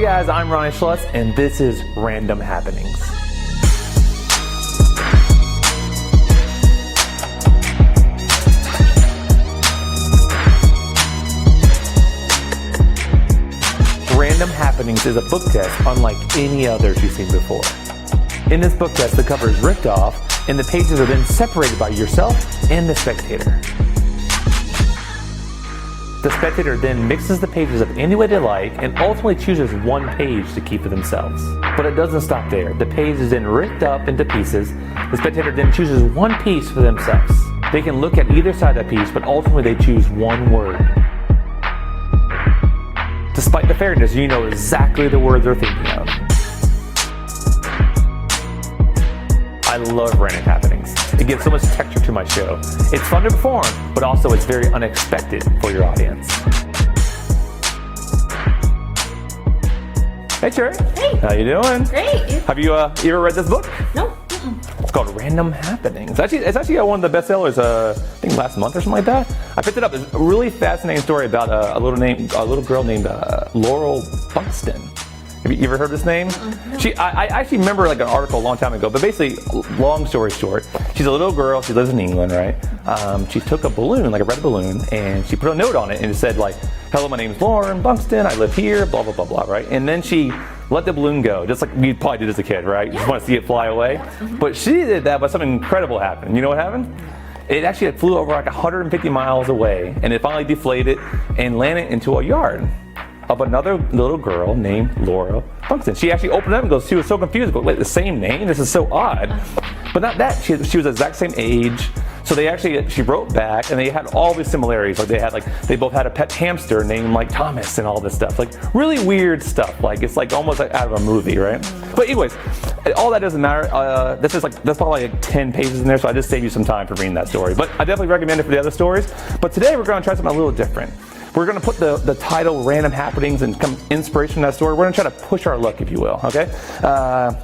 Hey guys, I'm Schlutz, and this is Random Happenings. Random Happenings is a book test unlike any others you've seen before. In this book test, the cover is ripped off, and the pages are then separated by yourself and the spectator. The spectator then mixes the pages up any way they like and ultimately chooses one page to keep for themselves. But it doesn't stop there. The page is then ripped up into pieces. The spectator then chooses one piece for themselves. They can look at either side of the piece, but ultimately they choose one word. Despite the fairness, you know exactly the word they're thinking of. I love Random Happenings. It gives so much texture to my show. It's fun to perform, but also it's very unexpected for your audience. Hey, Cherry. Hey. How you doing? Great. Have you ever read this book? No. It's called Random Happenings. It's actually one of the bestsellers, I think last month or something like that. I picked it up. It's a really fascinating story about a little girl named Laurel Buxton. Have you ever heard this name? I actually remember like an article a long time ago, but basically, long story short, she's a little girl, she lives in England, right? She took a balloon, like a red balloon, and she put a note on it, and it said like, hello, my name's Lauren Buxton, I live here, blah, blah, blah, blah, right? And then she let the balloon go, just like you probably did as a kid, right? You just want to see it fly away. But she did that, but something incredible happened. You know what happened? It actually flew over like 150 miles away, and it finally deflated and landed into a yard of another little girl named Laura Buxton. She actually opened it up and goes, she was so confused, but wait, the same name? This is so odd. But not that, she was the exact same age. So she wrote back and they had all these similarities. Like they both had a pet hamster named like Thomas and all this stuff. Like really weird stuff. Like it's like almost like out of a movie, right? But anyways, all that doesn't matter. That's probably like 10 pages in there, so I just saved you some time for reading that story. But I definitely recommend it for the other stories. But today we're gonna try something a little different. We're going to put the title Random Happenings and some inspiration in that story. We're going to try to push our luck, if you will, okay?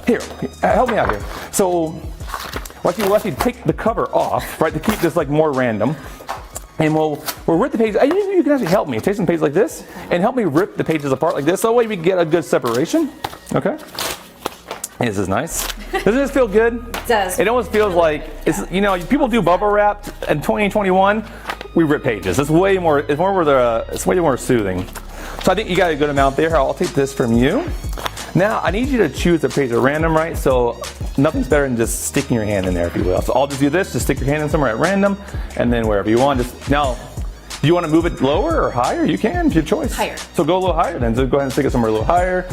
Here, help me out here. So we'll actually take the cover off, right, to keep this like more random. And we'll rip the pages. You can actually help me. Take some pages like this and help me rip the pages apart like this. So that way we get a good separation, okay? This is nice. Doesn't this feel good? It does. It almost feels like, it's, you know, people do bubble wrap in 2021. We rip pages. It's way more soothing. So I think you got a good amount there. I'll take this from you. Now I need you to choose a page at random, right? So nothing's better than just sticking your hand in there, if you will. So I'll just do this. Just stick your hand in somewhere at random, and then wherever you want. Now, do you want to move it lower or higher? You can. It's your choice. Higher. So go a little higher then. So go ahead and stick it somewhere a little higher.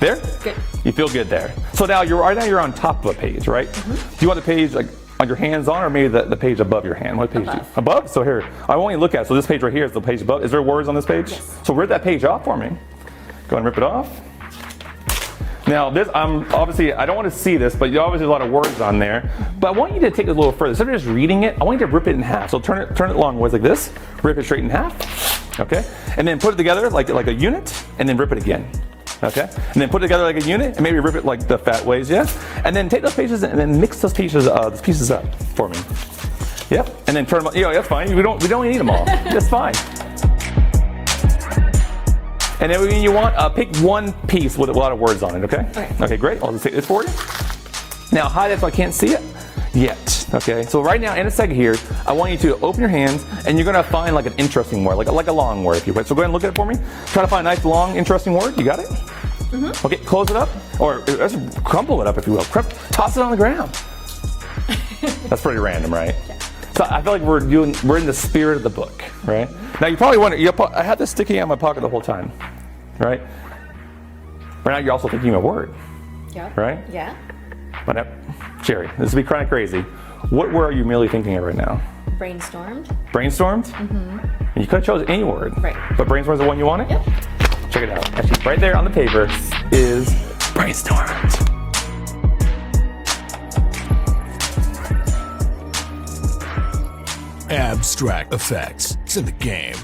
There? Good. You feel good there. So now you're on top of a page, right? Do you want the page like on your hands on, or maybe the page above your hand? What page do you? Above? So here, I want you to look at it. So this page right here is the page above. Is there words on this page? Yes. So rip that page off for me. Go ahead and rip it off. Now this, obviously, I don't want to see this, but obviously a lot of words on there. But I want you to take it a little further. Instead of just reading it, I want you to rip it in half. So turn it long ways like this. Rip it straight in half. Okay? And then put it together like a unit, and then rip it again. Okay? And then put it together like a unit, and maybe rip it like the fat ways, yeah? And then take those pages and then mix those pieces up for me. Yep. And then turn them. That's fine. We don't need them all. That's fine. And then when you want, pick one piece with a lot of words on it. Okay. Okay. Great. I'll just take this for you. Now hide it so I can't see it yet. Okay. So right now, in a second here, I want you to open your hands, and you're gonna find like an interesting word, like a long word, if you will. So go ahead and look at it for me. Try to find a nice, long, interesting word. You got it? Okay. Close it up, or just crumple it up, if you will. Toss it on the ground. That's pretty random, right? Yeah. So I feel like we're in the spirit of the book, right? Now you probably wonder, I had this sticking out of my pocket the whole time, right? Right now you're also thinking of a word, right? Yeah. But Sherry, this will be kind of crazy. What word are you merely thinking of right now? Brainstormed. Brainstormed? And you could have chosen any word. Right. But brainstormed is the one you wanted? Yep. Check it out. Actually, right there on the paper is brainstormed. Abstract effects. It's in the game.